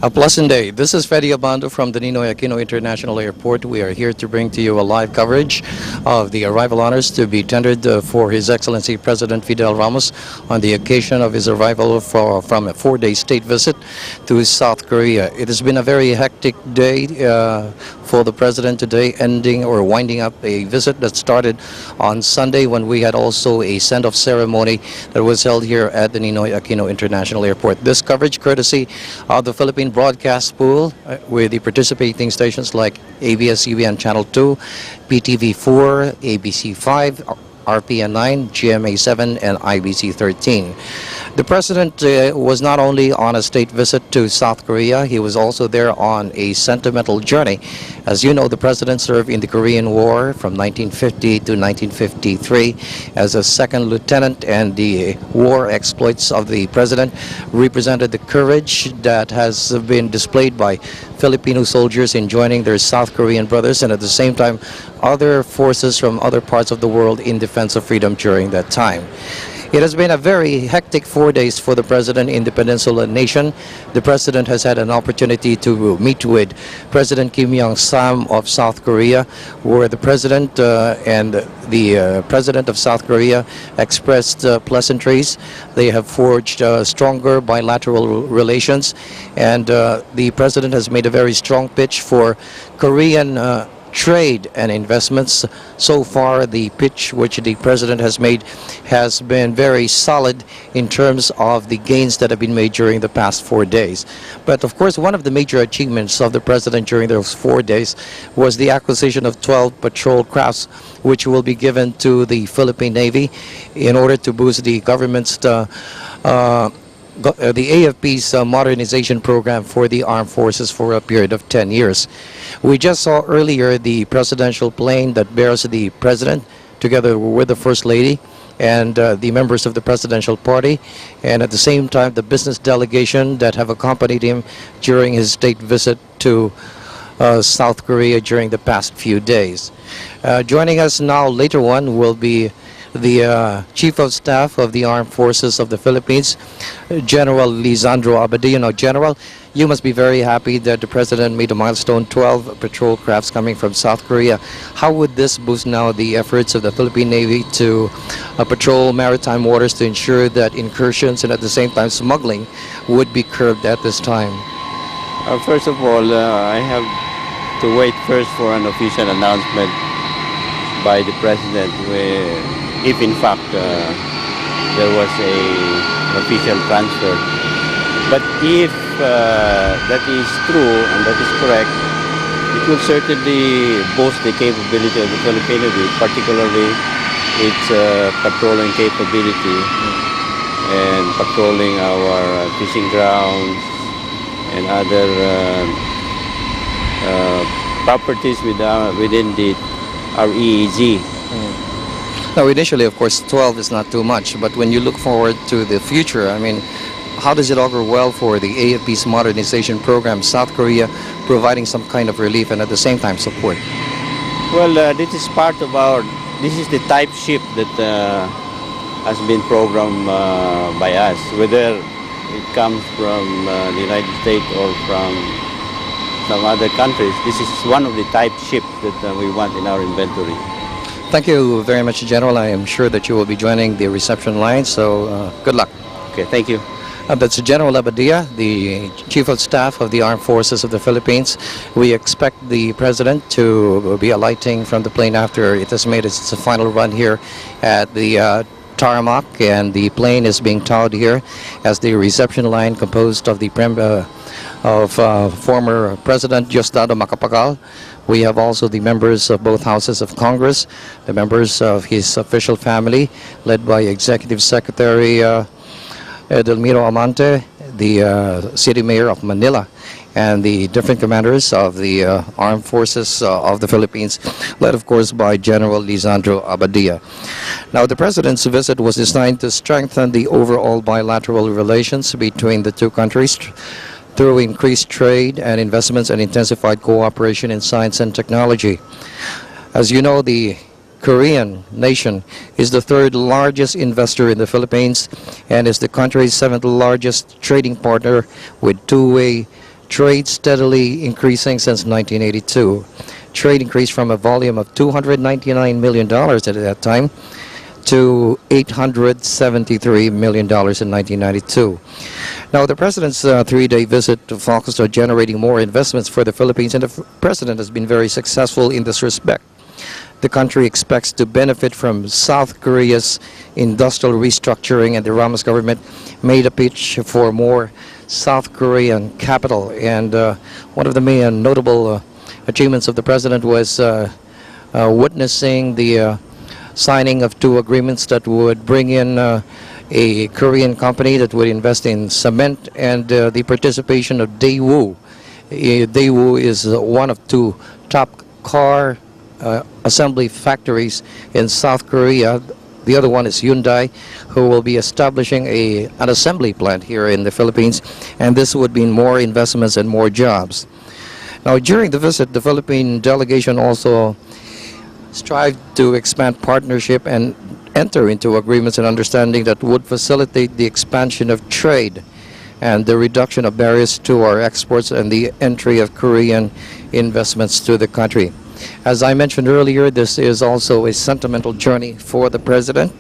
A pleasant day. This is Fedi Abando from the Ninoy Aquino International Airport. We are here to bring to you a live coverage of the arrival honors to be tendered for His Excellency President Fidel Ramos on the occasion of his arrival from a 4-day state visit to South Korea. It has been a very hectic day for the President today, ending or winding up a visit that started on Sunday when we had also a send-off ceremony that was held here at the Ninoy Aquino International Airport. This coverage courtesy of the Philippine broadcast pool with the participating stations like ABS-CBN Channel 2, PTV 4, ABC 5, RPN 9, GMA 7, and IBC 13. The President was not only on a state visit to South Korea, he was also there on a sentimental journey. As you know, the President served in the Korean War from 1950 to 1953 as a second lieutenant, and the war exploits of the President represented the courage that has been displayed by Filipino soldiers in joining their South Korean brothers, and at the same time other forces from other parts of the world in defense of freedom during that time. It has been a very hectic 4 days for the President in the Peninsula nation. The President has had an opportunity to meet with President Kim Young-sam of South Korea, where the President and the President of South Korea expressed pleasantries. They have forged stronger bilateral relations, and the President has made a very strong pitch for Korean trade and investments. So far, the pitch which the President has made has been very solid in terms of the gains that have been made during the past 4 days. But of course, one of the major achievements of the President during those 4 days was the acquisition of 12 patrol crafts, which will be given to the Philippine Navy in order to boost the government's the AFP's modernization program for the armed forces for a period of 10 years. We just saw earlier the presidential plane that bears the President together with the First Lady and the members of the presidential party, and at the same time the business delegation that have accompanied him during his state visit to South Korea during the past few days. Joining us now later on will be the Chief of Staff of the Armed Forces of the Philippines, General Lisandro Abadia. Now, General, you must be very happy that the President made a milestone, 12 patrol crafts coming from South Korea. How would this boost now the efforts of the Philippine Navy to patrol maritime waters to ensure that incursions and at the same time smuggling would be curbed at this time? First of all, I have to wait first for an official announcement by the President if in fact there was an official transfer. But if that is true and that is correct, it will certainly boost the capability of the Philippine Navy, particularly its patrolling capability and patrolling our fishing grounds and other properties within our EEZ. Now, initially, of course, 12 is not too much, but when you look forward to the future, I mean, how does it augur well for the AFP's modernization program, South Korea providing some kind of relief and at the same time support? Well, this is part of this is the type ship that has been programmed by us, whether it comes from the United States or from some other countries. This is one of the type ships that we want in our inventory. Thank you very much, General. I am sure that you will be joining the reception line, so good luck. Okay, thank you. That's General Abadia, the Chief of Staff of the Armed Forces of the Philippines. We expect the President to be alighting from the plane after it has made its final run here at the tarmac, and the plane is being towed here as the reception line composed of the former President Diosdado Macapagal. We have also the members of both houses of Congress, the members of his official family, led by Executive Secretary Edelmiro Amante, the City Mayor of Manila, and the different commanders of the Armed Forces of the Philippines, led of course by General Lisandro Abadia. Now, the President's visit was designed to strengthen the overall bilateral relations between the two countries through increased trade and investments and intensified cooperation in science and technology. As you know, the Korean nation is the third largest investor in the Philippines and is the country's seventh largest trading partner with two-way trade steadily increasing since 1982. Trade increased from a volume of $299 million at that time to $873 million in 1992. Now, the president's three-day visit focused on generating more investments for the Philippines, and the president has been very successful in this respect. The country expects to benefit from South Korea's industrial restructuring, and the Ramos government made a pitch for more South Korean capital. And one of the main notable achievements of the president was witnessing the signing of two agreements that would bring in a Korean company that would invest in cement, and the participation of Daewoo. Daewoo is one of two top car assembly factories in South Korea. The other one is Hyundai, who will be establishing an assembly plant here in the Philippines, and this would mean more investments and more jobs. Now, during the visit, the Philippine delegation also strived to expand partnership and enter into agreements and understanding that would facilitate the expansion of trade and the reduction of barriers to our exports and the entry of Korean investments to the country. As I mentioned earlier, this is also a sentimental journey for the president.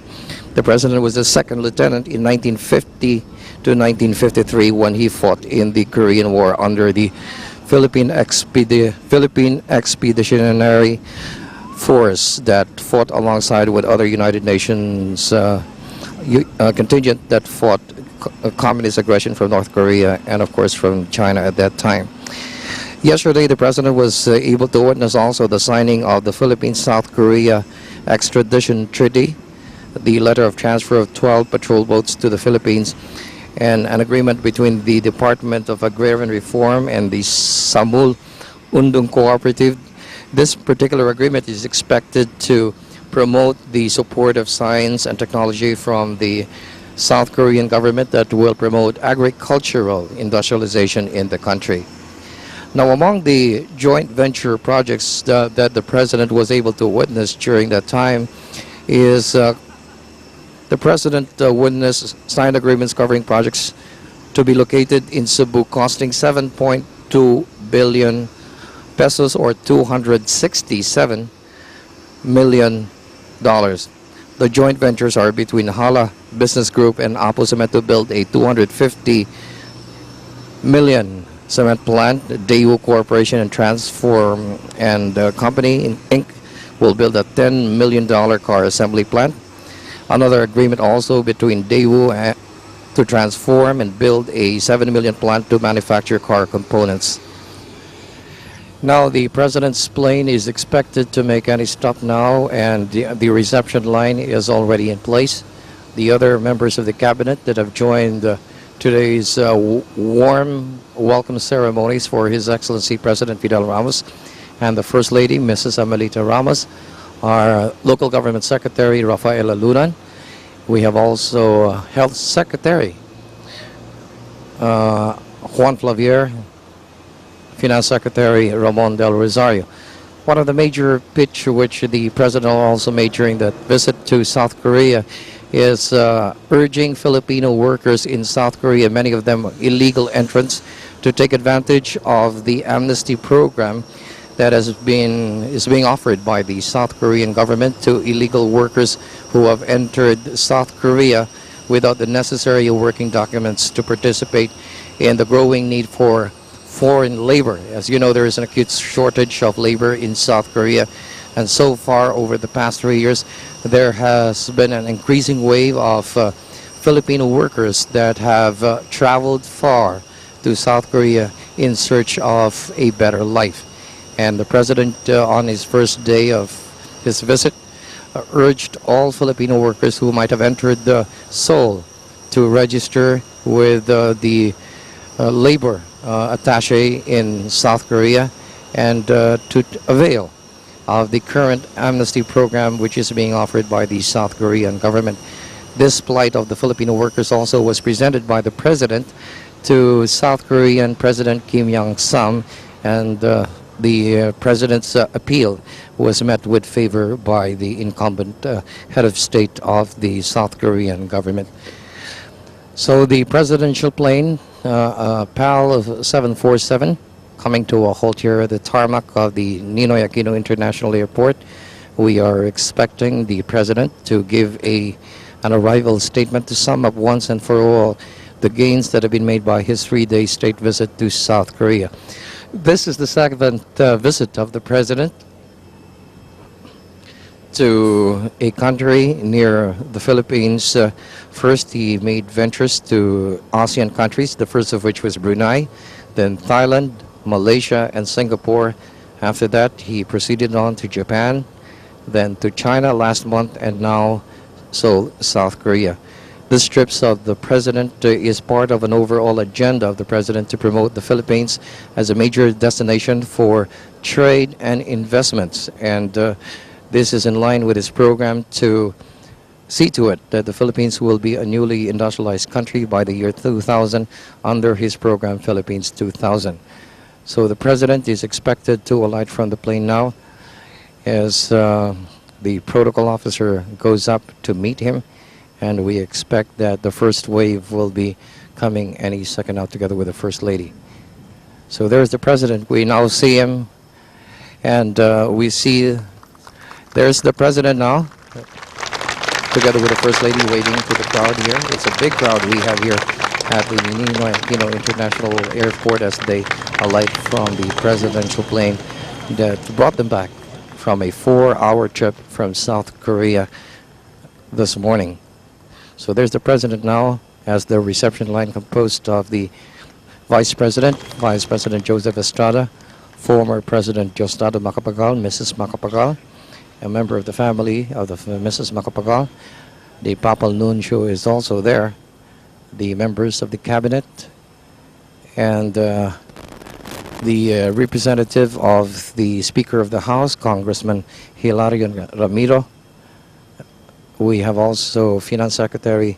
The president was a second lieutenant in 1950 to 1953 when he fought in the Korean War under the Philippine Expeditionary Force that fought alongside with other United Nations contingent that fought communist aggression from North Korea and, of course, from China at that time. Yesterday, the president was able to witness also the signing of the Philippines-South Korea extradition treaty, the letter of transfer of 12 patrol boats to the Philippines, and an agreement between the Department of Agrarian Reform and the Samul Undung Cooperative. This particular agreement is expected to promote the support of science and technology from the South Korean government that will promote agricultural industrialization in the country. Now, among the joint venture projects that the president was able to witness during that time is the president witnessed signed agreements covering projects to be located in Cebu costing 7.2 billion pesos or $267 million. The joint ventures are between Hala Business Group and Apo Cement to build a 250 million cement plant. Daewoo Corporation and Transform and Company Inc. will build a $10 million car assembly plant. Another agreement also between Daewoo to transform and build a 7 million plant to manufacture car components. Now, the president's plane is expected to make any stop now, and the reception line is already in place. The other members of the cabinet that have joined today's warm welcome ceremonies for His Excellency President Fidel Ramos and the First Lady, Mrs. Amelita Ramos, our local government secretary, Rafaela Lunan. We have also Health Secretary, Juan Flavier, Finance Secretary Ramon Del Rosario. One of the major pitch which the president also made during that visit to South Korea is urging Filipino workers in South Korea, many of them illegal entrants, to take advantage of the amnesty program that is being offered by the South Korean government to illegal workers who have entered South Korea without the necessary working documents to participate in the growing need for foreign labor. As you know, there is an acute shortage of labor in South Korea, and so far over the past 3 years there has been an increasing wave of Filipino workers that have traveled far to South Korea in search of a better life. And the president on his first day of his visit urged all Filipino workers who might have entered Seoul to register with the labor attaché in South Korea and to avail of the current amnesty program which is being offered by the South Korean government. This plight of the Filipino workers also was presented by the president to South Korean President Kim Young-sam, and the president's appeal was met with favor by the incumbent head of state of the South Korean government. So the presidential plane, PAL of 747, coming to a halt here at the tarmac of the Ninoy Aquino International Airport. We are expecting the president to give an arrival statement to sum up once and for all the gains that have been made by his 3-day state visit to South Korea. This is the second visit of the president to a country near the Philippines. First, he made ventures to ASEAN countries, the first of which was Brunei, then Thailand, Malaysia, and Singapore. After that, he proceeded on to Japan, then to China last month, and now South Korea. This trip of the president is part of an overall agenda of the president to promote the Philippines as a major destination for trade and investments. And this is in line with his program to see to it that the Philippines will be a newly industrialized country by the year 2000 under his program Philippines 2000. So the president is expected to alight from the plane now as the protocol officer goes up to meet him, and we expect that the first wave will be coming any second out together with the First Lady. So there's the president. We now see him, and we see there's the president now, together with the First Lady waiting for the crowd here. It's a big crowd we have here at the Ninoy Aquino International Airport as they alight from the presidential plane that brought them back from a 4-hour trip from South Korea this morning. So there's the president now as the reception line composed of the Vice President Joseph Estrada, former President Diosdado Macapagal, Mrs. Macapagal, a member of the family of the Mrs. Macapagal. The Papal Nuncio is also there, the members of the cabinet, and the representative of the Speaker of the House, Congressman Hilario Ramiro. We have also Finance Secretary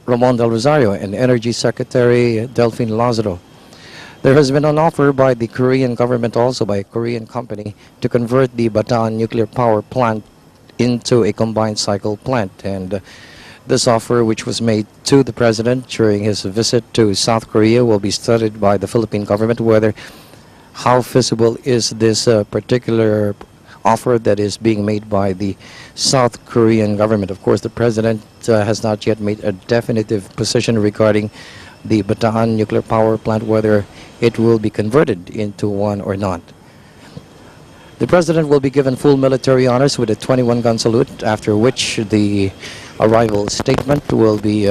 Ramon Del Rosario and Energy Secretary Delphine Lazaro. There has been an offer by the Korean government, also by a Korean company, to convert the Bataan nuclear power plant into a combined cycle plant. And this offer, which was made to the president during his visit to South Korea, will be studied by the Philippine government whether how feasible is this particular offer that is being made by the South Korean government. Of course, the president has not yet made a definitive position regarding the Bataan nuclear power plant, whether it will be converted into one or not. The president will be given full military honors with a 21-gun salute, after which the arrival statement will be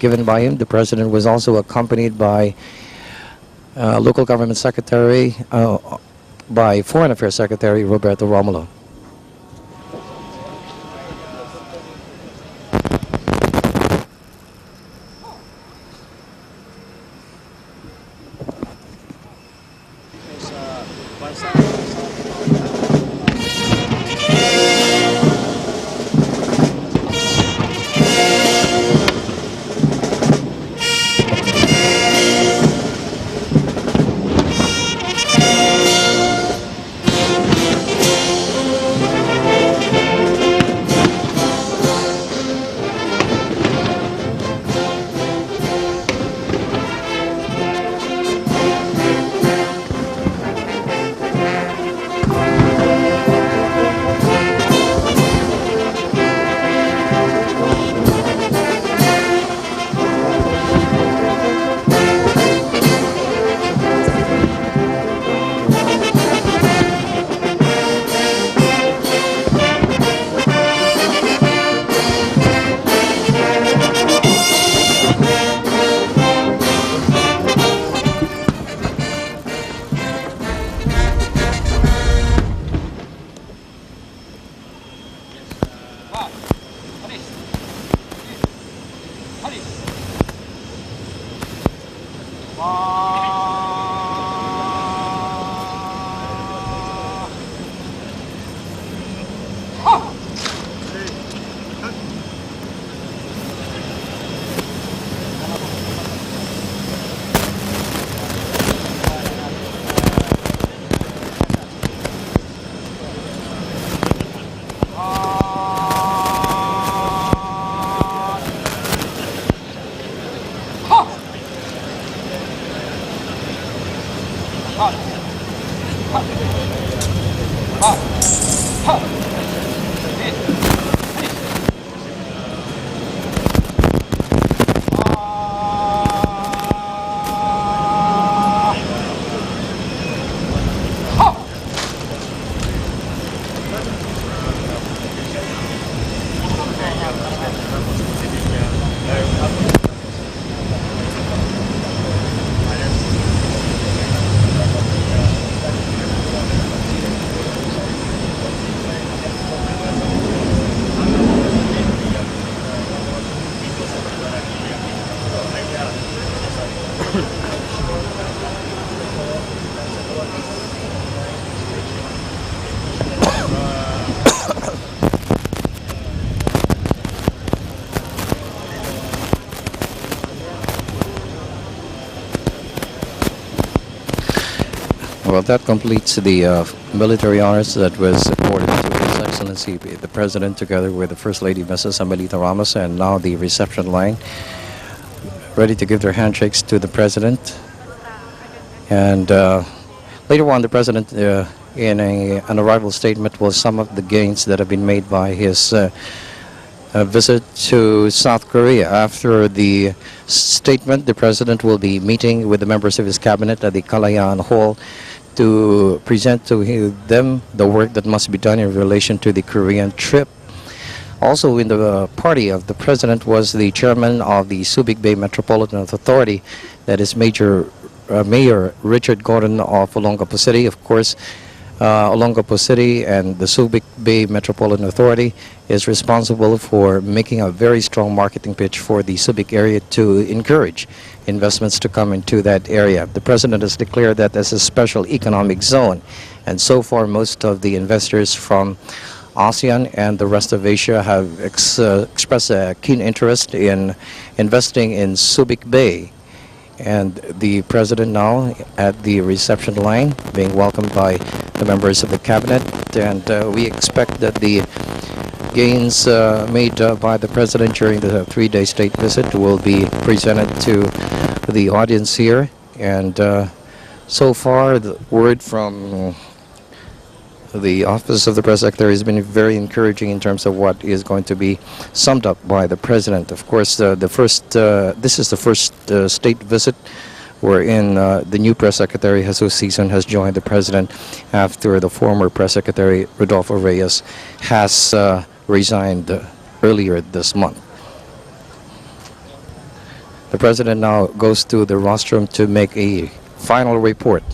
given by him. The president was also accompanied by local government secretary, by Foreign Affairs Secretary Roberto Romulo. Well, that completes the military honors that was accorded to His Excellency the President, together with the First Lady, Mrs. Amelita Ramos, and now the reception line, ready to give their handshakes to the President. And later on, the President, in an arrival statement, will sum up the gains that have been made by his visit to South Korea. After the statement, the President will be meeting with the members of his cabinet at the Kalayaan Hall to present to them the work that must be done in relation to the Korean trip. Also in the party of the President was the chairman of the Subic Bay Metropolitan Authority, that is Mayor Richard Gordon of Olongapo City. Of course, Olongapo City and the Subic Bay Metropolitan Authority is responsible for making a very strong marketing pitch for the Subic area to encourage investments to come into that area. The President has declared that as a special economic zone, and so far most of the investors from ASEAN and the rest of Asia have expressed a keen interest in investing in Subic Bay. And the President now at the reception line, being welcomed by the members of the cabinet, and we expect that the gains made by the President during the three-day state visit will be presented to the audience here. And so far, the word from the Office of the Press Secretary has been very encouraging in terms of what is going to be summed up by the President. Of course, this is the first state visit wherein the new Press Secretary, Jesus Season, has joined the President after the former Press Secretary, Rodolfo Reyes, has resigned earlier this month. The President now goes to the rostrum to make a final report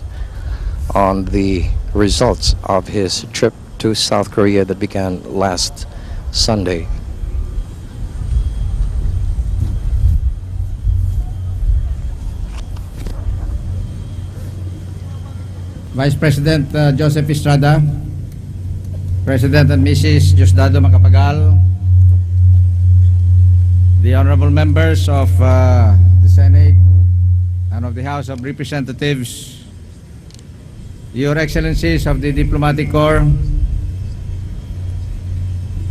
on the results of his trip to South Korea that began last Sunday. Vice President Joseph Estrada, President and Mrs. Diosdado Macapagal, the honorable members of the Senate and of the House of Representatives, Your Excellencies of the Diplomatic Corps,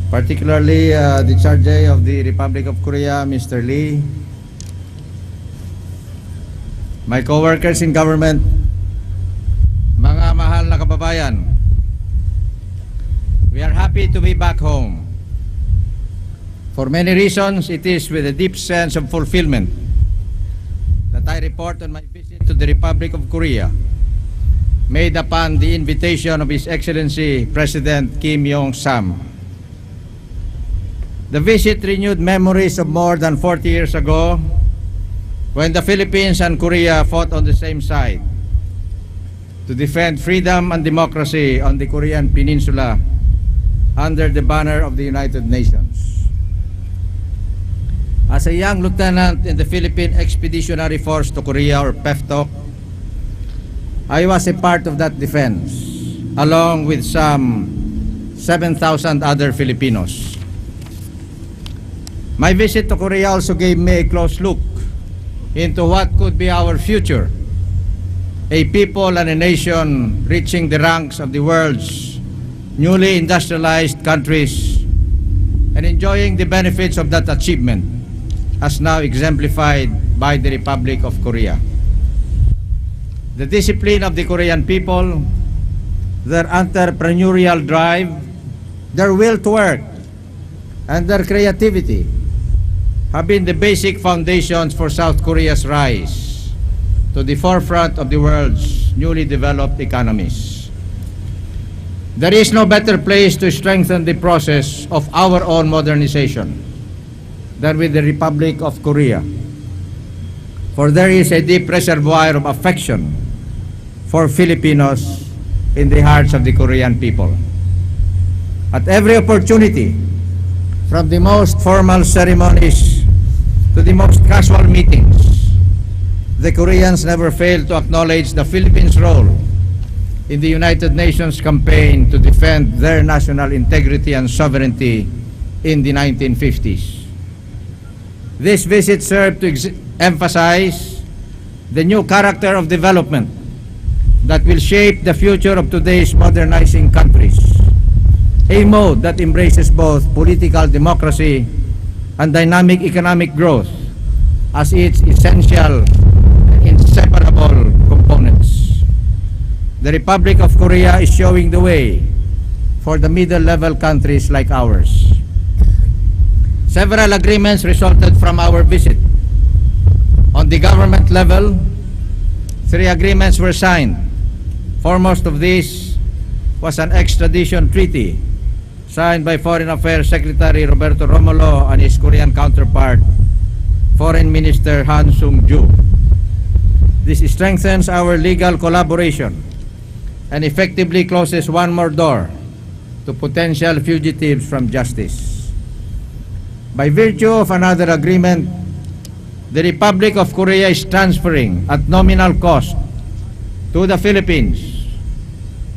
particularly the Charge of the Republic of Korea, Mr. Lee, my co-workers in government, mga mahal na kababayan, we are happy to be back home. For many reasons, it is with a deep sense of fulfillment that I report on my visit to the Republic of Korea, made upon the invitation of His Excellency President Kim Yong-sam. The visit renewed memories of more than 40 years ago, when the Philippines and Korea fought on the same side to defend freedom and democracy on the Korean Peninsula under the banner of the United Nations. As a young lieutenant in the Philippine Expeditionary Force to Korea, or PEFTOK, I was a part of that defense, along with some 7,000 other Filipinos. My visit to Korea also gave me a close look into what could be our future, a people and a nation reaching the ranks of the world's newly industrialized countries and enjoying the benefits of that achievement, as now exemplified by the Republic of Korea. The discipline of the Korean people, their entrepreneurial drive, their will to work, and their creativity have been the basic foundations for South Korea's rise to the forefront of the world's newly developed economies. There is no better place to strengthen the process of our own modernization than with the Republic of Korea, for there is a deep reservoir of affection for Filipinos in the hearts of the Korean people. At every opportunity, from the most formal ceremonies to the most casual meetings, the Koreans never fail to acknowledge the Philippines' role in the United Nations campaign to defend their national integrity and sovereignty in the 1950s. This visit served to emphasize the new character of development that will shape the future of today's modernizing countries, a mode that embraces both political democracy and dynamic economic growth as its essential and inseparable components. The Republic of Korea is showing the way for the middle-level countries like ours. Several agreements resulted from our visit. On the government level, 3 agreements were signed. Foremost of these was an extradition treaty signed by Foreign Affairs Secretary Roberto Romulo and his Korean counterpart, Foreign Minister Han Sung-ju. This strengthens our legal collaboration and effectively closes one more door to potential fugitives from justice. By virtue of another agreement, the Republic of Korea is transferring at nominal cost to the Philippines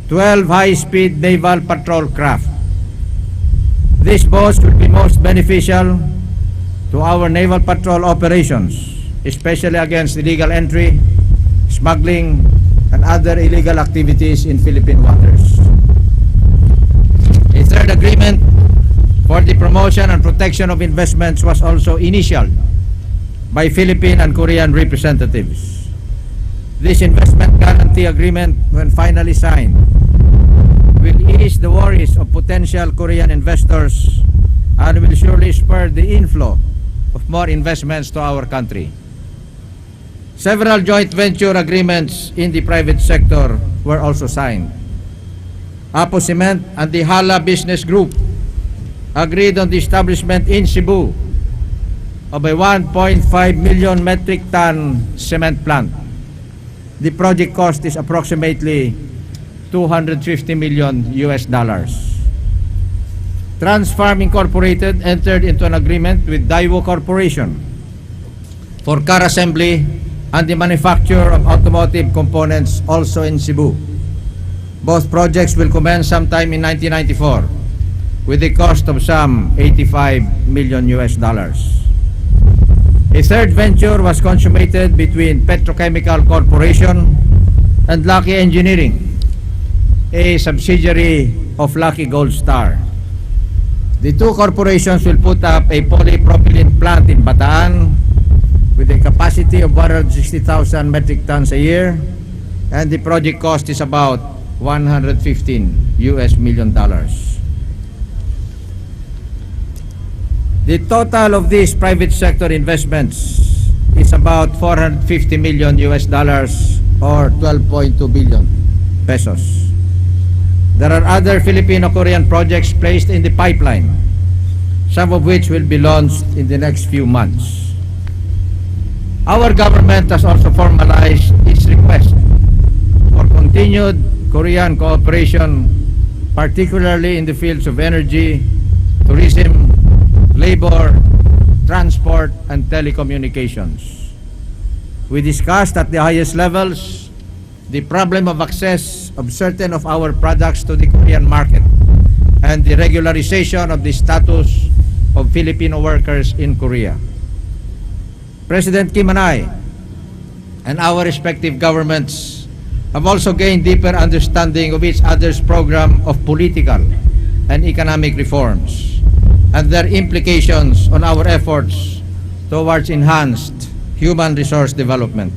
12 high-speed naval patrol craft. These boats will be most beneficial to our naval patrol operations, especially against illegal entry, smuggling, and other illegal activities in Philippine waters. A third agreement for the promotion and protection of investments was also initialed by Philippine and Korean representatives. This investment guarantee agreement, when finally signed, will ease the worries of potential Korean investors and will surely spur the inflow of more investments to our country. Several joint venture agreements in the private sector were also signed. Apo Cement and the Hala Business Group agreed on the establishment in Cebu of a 1.5 million metric ton cement plant. The project cost is approximately $250 million. Transfarm Incorporated entered into an agreement with Daewoo Corporation for car assembly and the manufacture of automotive components also in Cebu. Both projects will commence sometime in 1994 with a cost of some $85 million. A third venture was consummated between Petrochemical Corporation and Lucky Engineering, a subsidiary of Lucky Gold Star. The two corporations will put up a polypropylene plant in Bataan with a capacity of 160,000 metric tons a year, and the project cost is about $115 million. The total of these private sector investments is about $450 million or 12.2 billion pesos. There are other Filipino-Korean projects placed in the pipeline, some of which will be launched in the next few months. Our government has also formalized its request for continued Korean cooperation, particularly in the fields of energy, tourism, labor, transport, and telecommunications. We discussed at the highest levels the problem of access of certain of our products to the Korean market and the regularization of the status of Filipino workers in Korea. President Kim and I and our respective governments have also gained deeper understanding of each other's program of political and economic reforms and their implications on our efforts towards enhanced human resource development.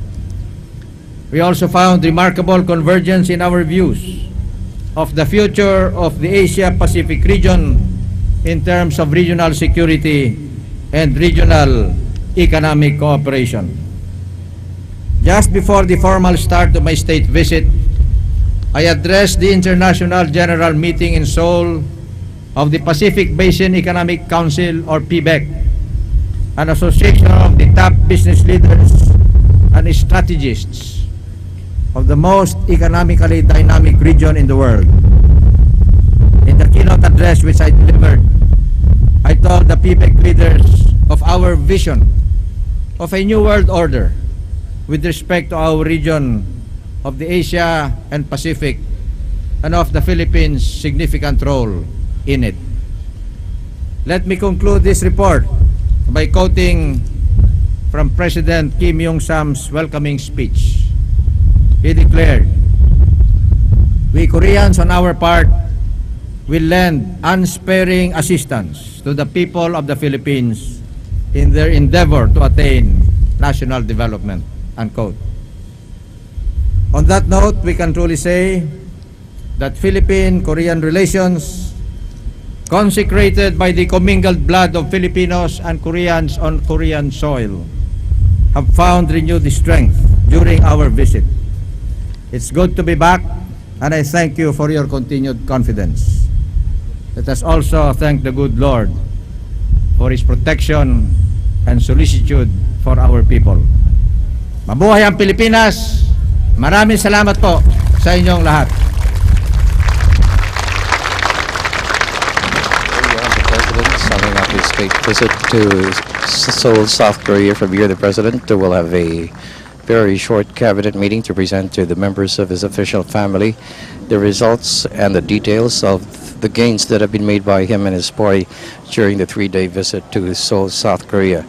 We also found remarkable convergence in our views of the future of the Asia-Pacific region in terms of regional security and regional economic cooperation. Just before the formal start of my state visit, I addressed the International General Meeting in Seoul of the Pacific Basin Economic Council, or PBEC, an association of the top business leaders and strategists of the most economically dynamic region in the world. In the keynote address which I delivered, I told the PBEC leaders of our vision of a new world order with respect to our region of the Asia and Pacific, and of the Philippines' significant role in it. Let me conclude this report by quoting from President Kim Yong-sam's welcoming speech. He declared, "We Koreans on our part will lend unsparing assistance to the people of the Philippines in their endeavor to attain national development." Unquote. On that note, we can truly say that Philippine-Korean relations, consecrated by the commingled blood of Filipinos and Koreans on Korean soil, have found renewed strength during our visit. It's good to be back, and I thank you for your continued confidence. Let us also thank the good Lord for His protection and solicitude for our people. Mabuhay ang Pilipinas! Maraming salamat po sa inyong lahat. Summing up his state visit to Seoul, South Korea. From here, the President will have a very short cabinet meeting to present to the members of his official family the results and the details of the gains that have been made by him and his party during the 3-day visit to Seoul, South Korea.